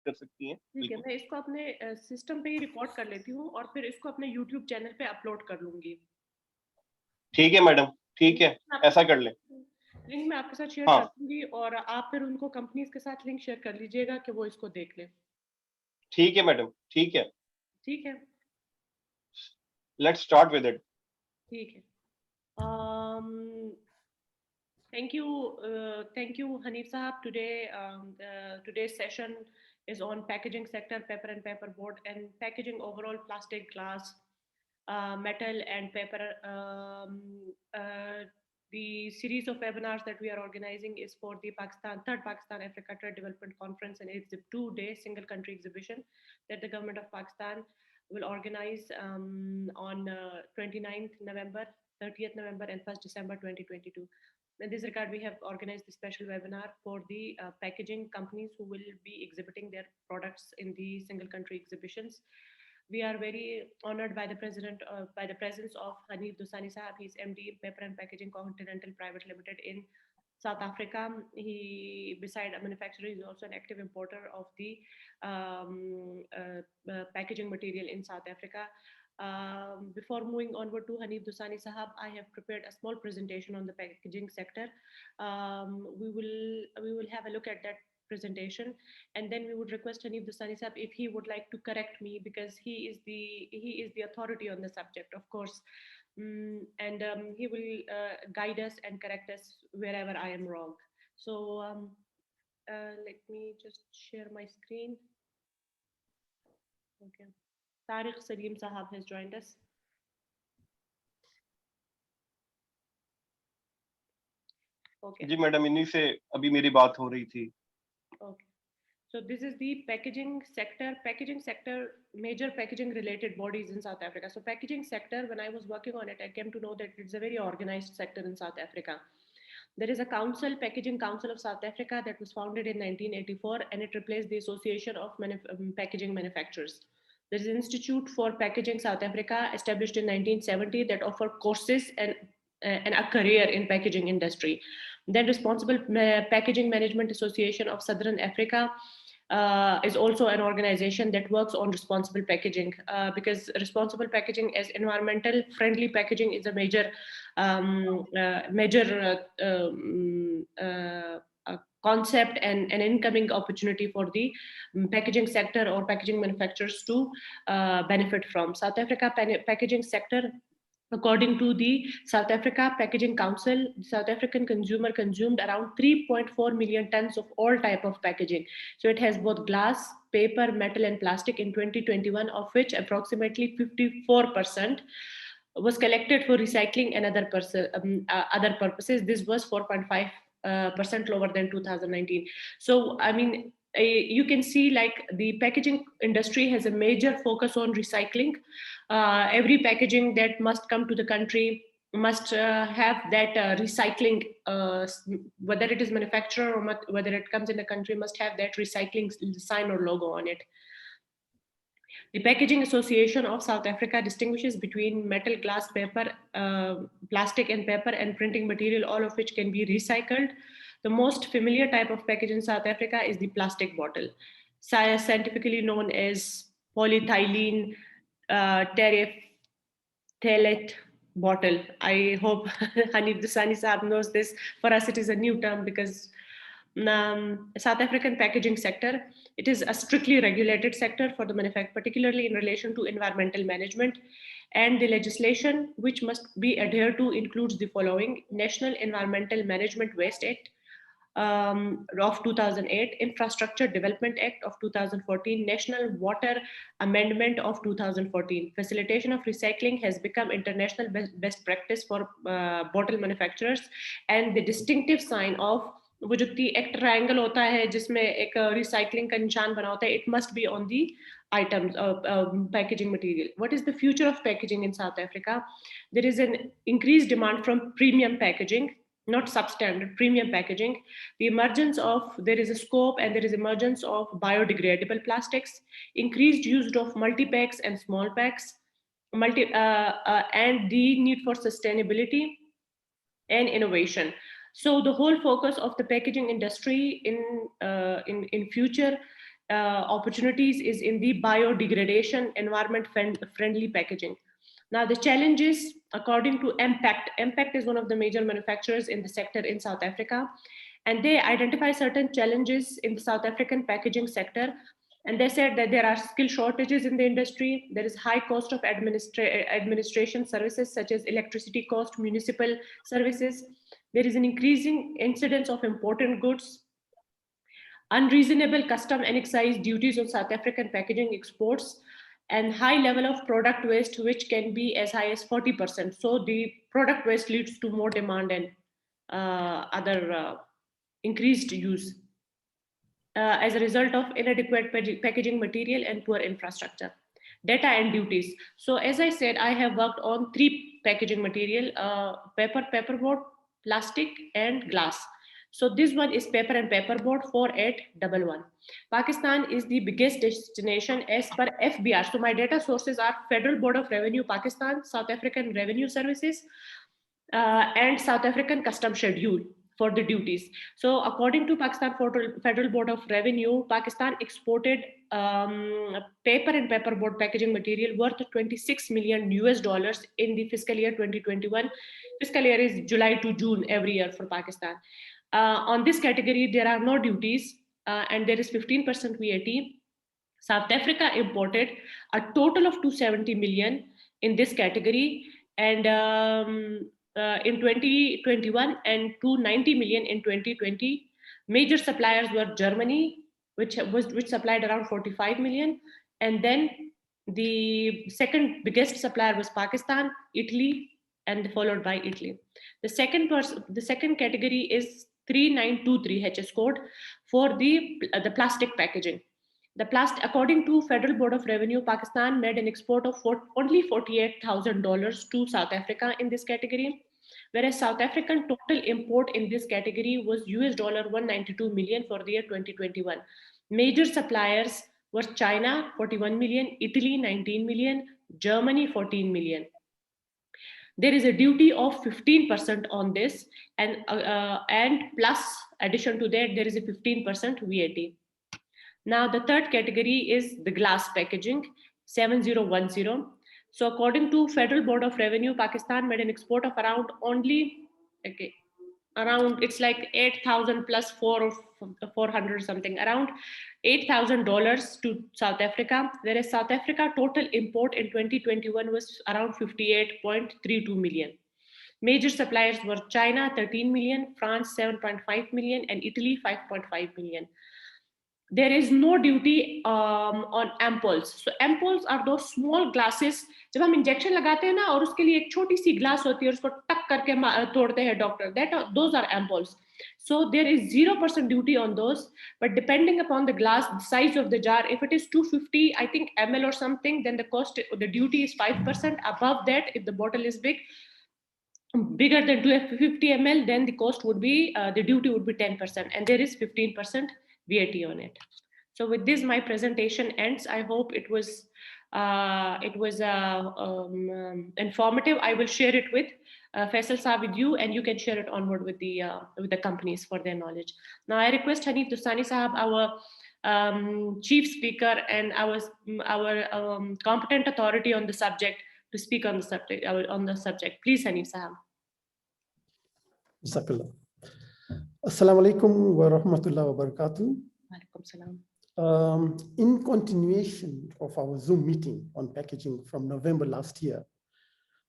कर सकती हैं। ठीक है, मैं इसको अपने सिस्टम पे ही रिकॉर्ड कर लेती हूँ और फिर इसको अपने यूट्यूब चैनल पे अपलोड कर लूंगी। ठीक है मैडम, ठीक है, ऐसा कर लें। लिंक मैं आपके साथ शेयर कर हाँ दूंगी और आप फिर उनको कंपनीज के साथ लिंक शेयर कर लीजिएगा कि वो इसको देख लें। ठीक है मैडम, ठीक है, ठीक है, लेट्स स्टार्ट विद इट। ठीक है। Thank you, Hanif Sahab. Today's session is on packaging sector, paper and paperboard, and packaging overall, plastic, glass, metal, and paper. The series of webinars that we are organizing is for the third Pakistan Africa Trade Development Conference, and it's a 2-day single country exhibition that the government of Pakistan will organize on 29th November, 30th November, and 1st December 2022. In this regard, we have organized a special webinar for the packaging companies who will be exhibiting their products in the single country exhibitions. We are very honored by the by the presence of Hanif Dusani Sahab. He is MD Paper and Packaging Continental Private Limited in South Africa. He, beside a manufacturer, is also an active importer of the packaging material in South Africa. Before moving onward to Hanif Dusani Sahab, I have prepared a small presentation on the packaging sector. We will have a look at that presentation, and then we would request Hanif Dusani Sahab if he would like to correct me, because he is the authority on the subject, of course, and he will guide us and correct us wherever I am wrong. So let me just share my screen. Okay. Tariq Salim Sahab has joined us. Okay. जी madam, इन्हीं से अभी मेरी बात हो रही थी। Okay. So this is the packaging sector. Packaging sector, major packaging related bodies in South Africa. So packaging sector, when I was working on it, I came to know that it's a very organized sector in South Africa. There is a council, Packaging Council of South Africa, that was founded in 1984, and it replaced the Association of Packaging Manufacturers. There is an Institute for Packaging South Africa, established in 1970, that offer courses and a career in packaging industry. Then Responsible Packaging Management Association of Southern Africa is also an organization that works on responsible packaging, because responsible packaging as environmental friendly packaging is a major concept and an incoming opportunity for the packaging sector or packaging manufacturers to benefit from. South Africa packaging sector, according to the South Africa Packaging Council, the South African consumer consumed around 3.4 million tons of all type of packaging. So it has both glass, paper, metal, and plastic in 2021, of which approximately 54% was collected for recycling and other purposes. This was 4.5% lower than 2019. So, I mean, you can see like the packaging industry has a major focus on recycling. Every packaging that must come to the country must have that recycling, whether it is manufacturer or whether it comes in the country, must have that recycling sign or logo on it. The Packaging Association of South Africa distinguishes between metal, glass, paper, plastic and paper, and printing material, all of which can be recycled. The most familiar type of package in South Africa is the plastic bottle, scientifically known as polyethylene terephthalate bottle. I hope Hanif Dusani Saab knows this. For us, it is a new term because South African packaging sector, it is a strictly regulated sector for the manufacturer, particularly in relation to environmental management. And the legislation which must be adhered to includes the following: National Environmental Management Waste Act of 2008, Infrastructure Development Act of 2014, National Water Amendment of 2014. Facilitation of recycling has become international best practice for bottle manufacturers, and the distinctive sign of वो जो एक triangle होता है जिसमें एक recycling का निशान बना होता है, it must be on the items of packaging material. What is the future of packaging in South Africa? There is an increased demand from premium packaging, not substandard, premium packaging. The emergence of, there is a scope and there is emergence of biodegradable plastics, increased use of multi-packs and small packs, and the need for sustainability and innovation. So the whole focus of the packaging industry in future opportunities is in the biodegradation, environment-friendly packaging. Now, the challenges, according to Impact is one of the major manufacturers in the sector in South Africa, and they identify certain challenges in the South African packaging sector. And they said that there are skill shortages in the industry. There is high cost of administration services such as electricity cost, municipal services. There is an increasing incidence of imported goods, unreasonable custom and excise duties on South African packaging exports, and high level of product waste, which can be as high as 40%. So the product waste leads to more demand and other increased use as a result of inadequate packaging material and poor infrastructure. Data and duties. So as I said, I have worked on 3 packaging material, paper, paperboard, plastic, and glass. So this one is paper and paperboard 4811. Pakistan is the biggest destination as per FBR. So my data sources are Federal Board of Revenue Pakistan, South African Revenue Services, and South African Custom Schedule for the duties. So according to Pakistan Federal Board of Revenue, Pakistan exported paper and paperboard packaging material worth $26 million in the fiscal year 2021. Fiscal year is July to June every year for Pakistan. On this category, there are no duties and there is 15% VAT. South Africa imported a total of 270 million in this category, and in 2021 and 290 million in 2020. Major suppliers were Germany, which supplied around 45 million, and then the second biggest supplier was Pakistan, Italy, and followed by Italy. The second category is 3923 HS code for the plastic packaging. According to Federal Board of Revenue, Pakistan made an export of only $48,000 to South Africa in this category, whereas South African total import in this category was $192 million for the year 2021. Major suppliers were China, 41 million, Italy, 19 million, Germany, 14 million. There is a duty of 15% on this, and plus addition to that, there is a 15% VAT. Now, the third category is the glass packaging, 7010. So according to Federal Board of Revenue, Pakistan made an export of around it's like 8,000 plus 400 something, around $8,000 to South Africa, whereas South Africa total import in 2021 was around 58.32 million. Major suppliers were China, 13 million, France, 7.5 million, and Italy, 5.5 million. There is no duty on ampoules. So ampoules are those small glasses. जब हम injection लगाते हैं ना और उसके लिए एक छोटी सी ग्लास होती है और उसको टक करके तोड़ते हैं doctor, those are ampoules. So there is 0% duty on those, but depending upon the glass, the size of the jar, if it is 250 I think ml or something, then the duty is 5%. Above that, if the bottle is bigger than 250 ml, then the cost would be the duty would be 10%, and there is 15% VAT on it. So with this, my presentation ends. I hope it was informative. I will share it with Faisal Saab with you, and you can share it onward with the companies for their knowledge. Now I request Hanif Dustani Sahab, our chief speaker and our competent authority on the subject, to speak on the subject. Please, Hanif Sahab. Jazakallah. Assalamu alaikum wa rahmatullahi wa barakatuh. Alaikum salam. In continuation of our Zoom meeting on packaging from November last year,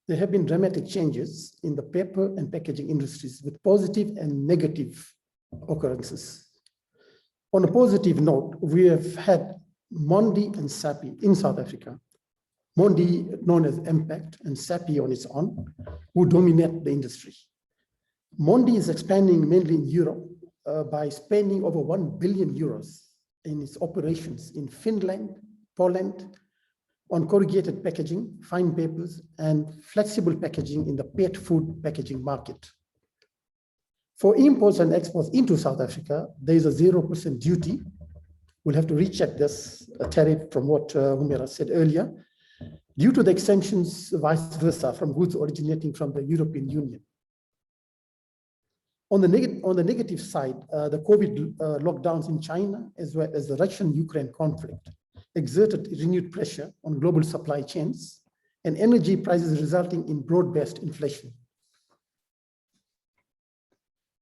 there have been dramatic changes in the paper and packaging industries with positive and negative occurrences. On a positive note, we have had Mondi and SAPI in South Africa. Mondi, known as Impact, and SAPI on its own, who dominate the industry. Mondi is expanding mainly in Europe by spending over 1 billion euros in its operations in Finland, Poland, on corrugated packaging, fine papers, and flexible packaging in the pet food packaging market. For imports and exports into South Africa, there is a 0% duty. We'll have to recheck this tariff from what Humaira said earlier, due to the exemptions vice versa from goods originating from the European Union. On the negative side, the COVID lockdowns in China, as well as the Russian-Ukraine conflict, exerted renewed pressure on global supply chains and energy prices, resulting in broad-based inflation.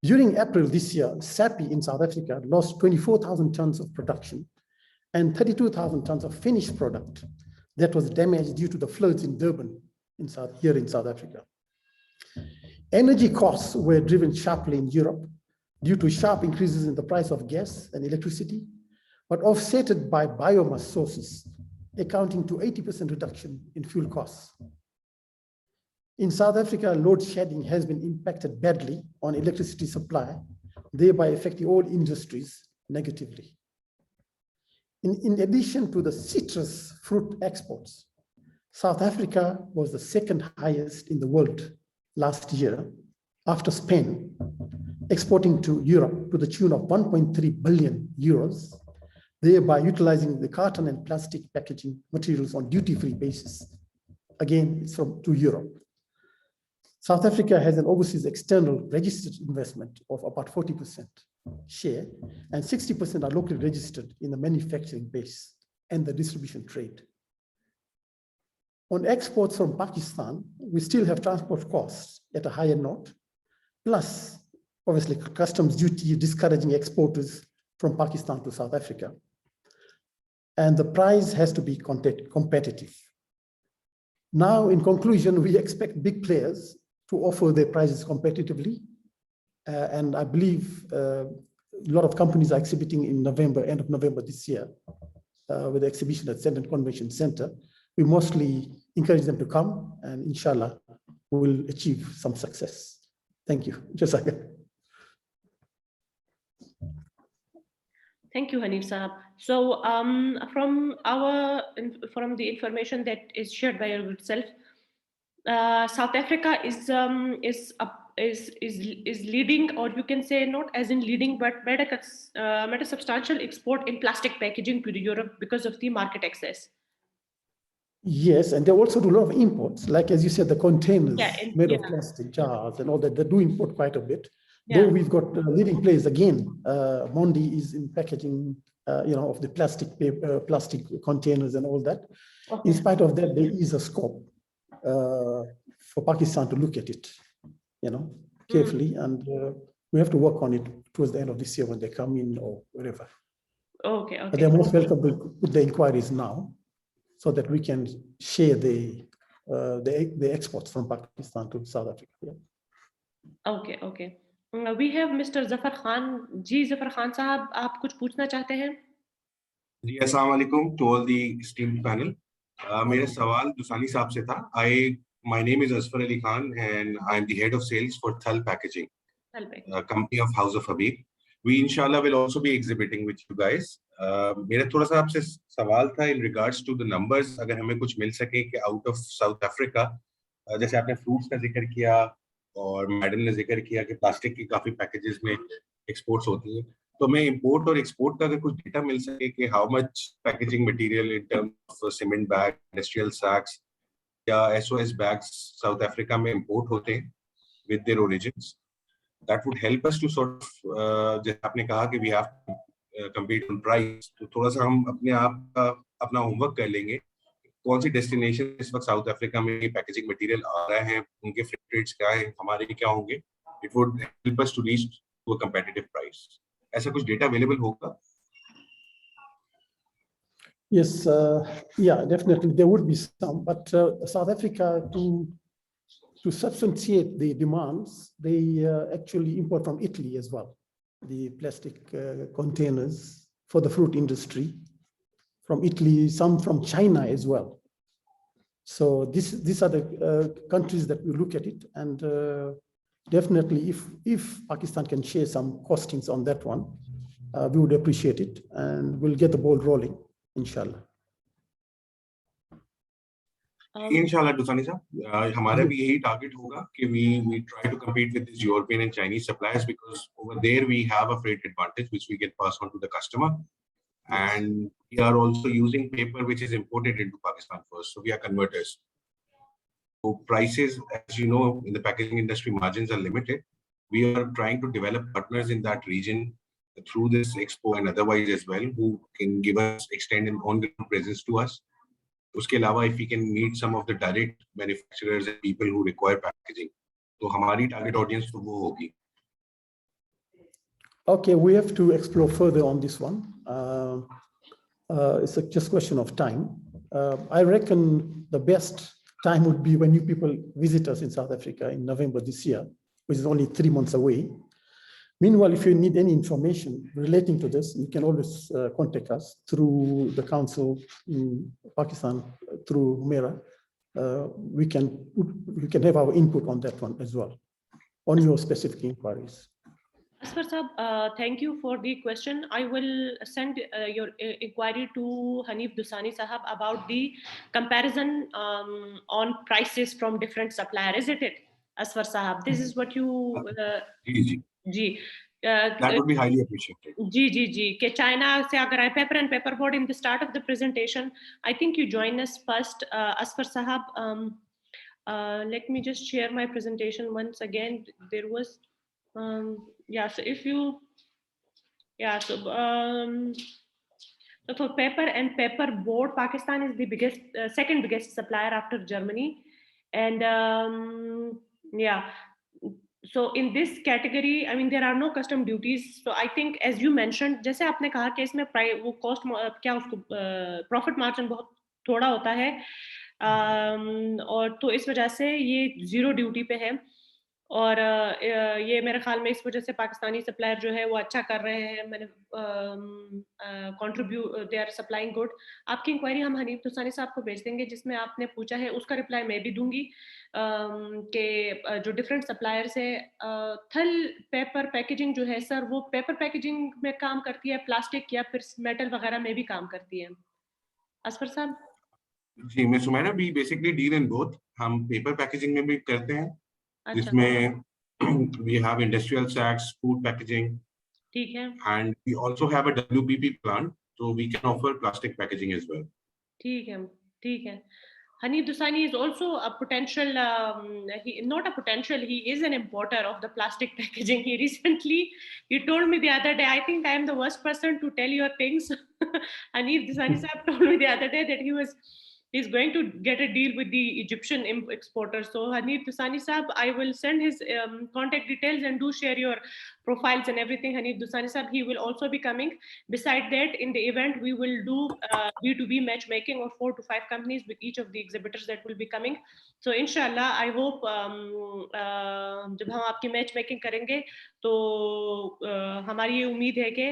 During April this year, SAPI in South Africa lost 24,000 tons of production and 32,000 tons of finished product that was damaged due to the floods in Durban here in South Africa. Energy costs were driven sharply in Europe due to sharp increases in the price of gas and electricity, but offset by biomass sources, accounting to 80% reduction in fuel costs. In South Africa, load shedding has been impacted badly on electricity supply, thereby affecting all industries negatively. In addition to the citrus fruit exports, South Africa was the second highest in the world last year after Spain, exporting to Europe to the tune of 1.3 billion euros, thereby utilizing the carton and plastic packaging materials on duty-free basis. Again, it's to Europe. South Africa has an overseas external registered investment of about 40% share, and 60% are locally registered in the manufacturing base and the distribution trade. On exports from Pakistan, we still have transport costs at a higher note, plus obviously customs duty discouraging exporters from Pakistan to South Africa. And the price has to be competitive. Now, in conclusion, we expect big players to offer their prices competitively. And I believe a lot of companies are exhibiting in November, end of November this year, with the exhibition at Central Convention Center. We mostly encourage them to come, and inshallah, we will achieve some success. Thank you. Just a second. Thank you, Hanif Sahab. So from the information that is shared by yourself, South Africa is leading, or you can say not as in leading, but made a substantial export in plastic packaging to Europe because of the market access. Yes, and they also do a lot of imports, like as you said, the containers made of plastic jars and all that. They do import quite a bit. Though we've got leading players again. Mondi is in packaging, of the plastic containers and all that. Okay. In spite of that, there is a scope for Pakistan to look at it, carefully, and we have to work on it towards the end of this year when they come in or whatever. Okay. But they're most welcome to put the inquiries now, so that we can share the exports from Pakistan to South Africa. Yeah. Okay. We have Mr. Zafar Khan. Ji, Zafar Khan साहब, आप कुछ पूछना चाहते हैं? जी, अस्सलाम वालेकुम to all the esteemed panel. मेरा सवाल दुसानी साहब से था. My name is Asfar Ali Khan, and I'm the head of sales for Thal Packaging, a company of House of Habib. We inshallah will also be exhibiting with you guys. मेरा थोड़ा सा आपसे सवाल था in regards to the numbers, अगर हमें कुछ मिल सके कि out of South Africa, जैसे आपने fruits का जिक्र किया और मैडम ने जिक्र किया कि प्लास्टिक की काफी पैकेजेस में एक्सपोर्ट्स होती हैं, तो मैं इंपोर्ट और एक्सपोर्ट का अगर कुछ डेटा मिल सके कि how much packaging material in terms of cement bag, industrial sacks या एसओएस बैग्स साउथ अफ्रीका में इंपोर्ट होते हैं with their origins, that would help us to sort of, जैसे आपने कहा कि we have to compete on price, तो थोड़ा सा हम अपने आप का अपना होमवर्क कर लेंगे. कौन सी डेस्टिनेशन इस वक्त साउथ अफ्रीका में पैकेजिंग मटेरियल आ रहे हैं, उनके फ्रेट रेट्स क्या हैं, हमारे क्या होंगे. It would help us to reach to a competitive price. ऐसा कुछ डेटा अवेलेबल होगा? Yes, yeah, definitely there would be some, but South Africa, to substantiate the demands, they actually import from Italy as well, the plastic containers for the fruit industry from Italy, some from China as well. So these are the countries that we look at it, and definitely if Pakistan can share some costings on that one, we would appreciate it, and we'll get the ball rolling, inshallah. Inshallah, Dusani sir, हमारा भी यही target होगा कि we try to compete with these European and Chinese suppliers, because over there we have a freight advantage which we can pass on to the customer, and we are also using paper which is imported into Pakistan first, so we are converters. So prices, as you know, in the packaging industry, margins are limited. we are trying to develop partners in that region through this expo and otherwise as well, who can give us extend an on-ground presence to us. Uske alawa, if we can meet some of the direct manufacturers and people who require packaging, to hamari target audience to wo hogi. Okay, we have to explore further on this one. It's just a question of time. I reckon the best time would be when you people visit us in South Africa in November this year, which is only 3 months away. Meanwhile, if you need any information relating to this, you can always contact us through the council in Pakistan, through MERA. We can have our input on that one as well, on your specific inquiries. Asfar Sahab, thank you for the question. I will send your inquiry to Hanif Dusani Sahab about the comparison on prices from different suppliers, isn't it, Asfar Sahab? This is what you... That would be highly appreciated. जी कि China से अगर आए paper and paperboard in the start of the presentation, I think you join us first, Asfar Sahab. Let me just share my presentation once again. There was so if you so for paper and paperboard, Pakistan is the biggest, second biggest supplier after Germany, and so in this category, I mean, there are no custom duties. So I think, as you mentioned, जैसे आपने कहा कि इसमें वो cost क्या उसको profit margin बहुत थोड़ा होता है, और तो इस वजह से ये zero duty पे है, और ये मेरे ख्याल में इस वजह से पाकिस्तानी सप्लायर जो है वो अच्छा कर रहे हैं. मैंने contribute, they are supplying good. आपकी इंक्वायरी हम हनीफ दुसानी साहब को भेज देंगे, जिसमें आपने पूछा है उसका रिप्लाई मैं भी दूंगी कि जो डिफरेंट सप्लायर्स है. थल पेपर पैकेजिंग जो है सर, वो पेपर पैकेजिंग में काम करती है, प्लास्टिक या फिर मेटल वगैरह में भी काम करती है. असफर साहब जी, मैं सुमैना भी बेसिकली डील इन बोथ. हम पेपर पैकेजिंग में भी करते हैं, जिसमें we have industrial sacks, food packaging, ठीक है, and we also have a WPP plant, so we can offer plastic packaging as well. ठीक है. Hanif Dusani is also a potential, not a potential, he is an importer of the plastic packaging. He told me the other day, I think I am the worst person to tell your things. Hanif Dusani Sahab told me the other day that he's going to get a deal with the Egyptian exporter. So Hanif Dusani Sahab, I will send his contact details, and do share your profiles and everything. Hanif Dusani Sahab, he will also be coming. Beside that, in the event, we will do B2B matchmaking of 4 to 5 companies with each of the exhibitors that will be coming. So inshallah, I hope जब हम आपकी matchmaking करेंगे, तो हमारी ये उम्मीद है कि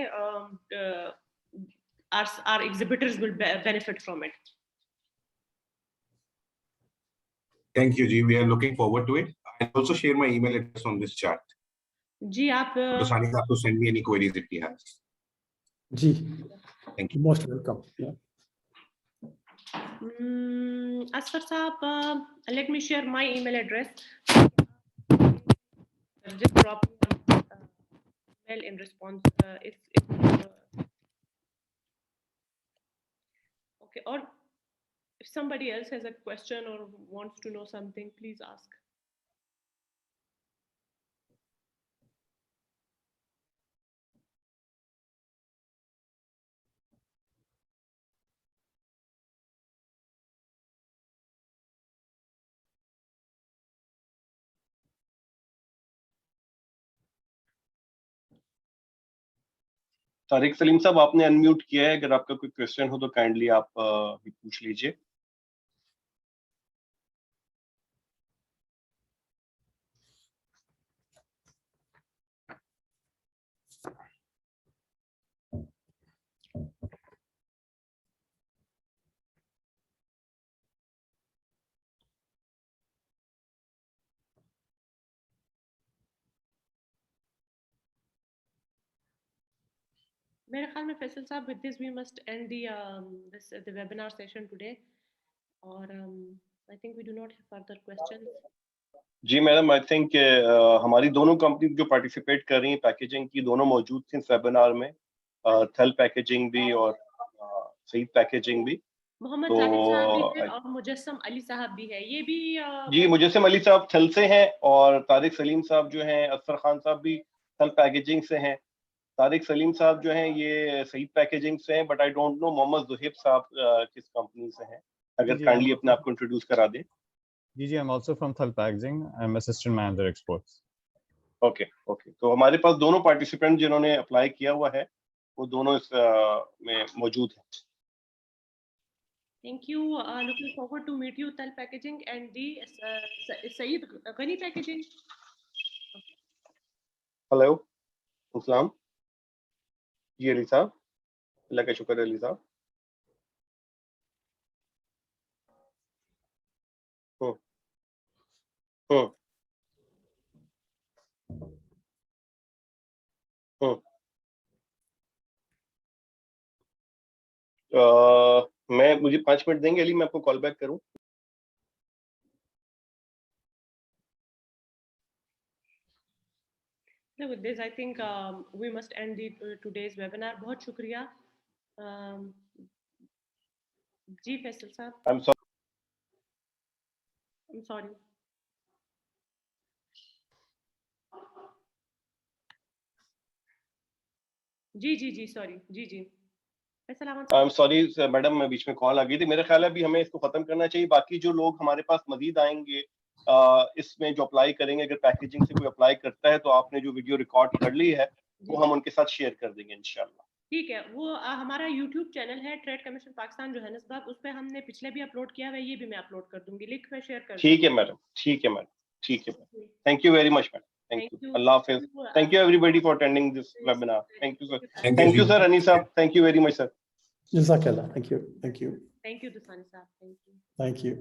our exhibitors will benefit from it. Thank you, Ji. We are looking forward to it. I'll also share my email address on this chat. Ji, aap Dusani have to send me any queries if he has. Ji, thank you. Most welcome. Yeah. Asfar Sahab, let me share my email address. Just drop me mail in response okay, or if somebody else has a question or wants to know something, please ask. Tariq Salim साहब, आपने unmute किया है. अगर आपका कोई question हो तो kindly आप भी पूछ लीजिए. मेरे ख्याल में फैसल साहब, with this we must end the webinar session today, और I think we do not have further questions. जी मैडम, आई थिंक हमारी दोनों कंपनी जो पार्टिसिपेट कर रही हैं पैकेजिंग की, दोनों मौजूद थी इस वेबिनार में. थल पैकेजिंग भी और सईद पैकेजिंग भी. मोहम्मद तो जाहिद साहब भी है और मुजस्सम अली साहब भी है, ये भी जी मुजस्सिम अली साहब थल से हैं और तारिक सलीम साहब जो हैं, असफर खान साहब भी थल पैकेजिंग से हैं। तारिक सलीम साहब जो हैं ये सईद पैकेजिंग से हैं, but I don't know Mohammad Zuhaib साहब किस कंपनी से हैं, अगर काइंडली अपने आप को इंट्रोड्यूस करा दें। जी, I'm also from Thal Packaging. I'm assistant manager exports. Okay okay, तो हमारे पास दोनों पार्टिसिपेंट जिन्होंने अप्लाई किया हुआ है वो दोनों इस में मौजूद हैं। Thank you. Looking forward to meet you, Tal Packaging and the Saeed Ghani Packaging. Hello, अस्सलाम जी अली साहब, अल्लाह का शुक्र अली साहब। मुझे 5 मिनट देंगे अली, मैं आपको कॉल बैक करूं? With this, I think we must end the today's webinar. बहुत शुक्रिया। जी फैसल साहब। I'm sorry. I'm sorry. जी सॉरी जी। I'm sorry मैडम, मैं बीच में कॉल आ गई थी। मेरा ख्याल है अभी हमें इसको खत्म करना चाहिए। बाकी जो लोग हमारे पास मजीद आएंगे इसमें जो अप्लाई करेंगे, अगर पैकेजिंग से कोई अप्लाई करता है तो आपने जो वीडियो रिकॉर्ड कर ली है वो हम उनके साथ शेयर कर देंगे इंशाल्लाह। ठीक है, वो हमारा YouTube चैनल है ट्रेड कमीशन पाकिस्तान जोहान्नेसबर्ग, उस पे हमने पिछले भी अपलोड किया है, ये भी मैं अपलोड कर दूंगी, लिंक में शेयर कर दूंगी। ठीक है मैडम, ठीक है मैडम, ठीक है। Thank you very much madam, thank you, अल्लाह हाफिज। Thank you everybody for attending this webinar. Thank you sir, thank you sir Anees साहब, thank you very much sir. Jazakallah. Thank you. Thank you Dusani साहब, Thank you.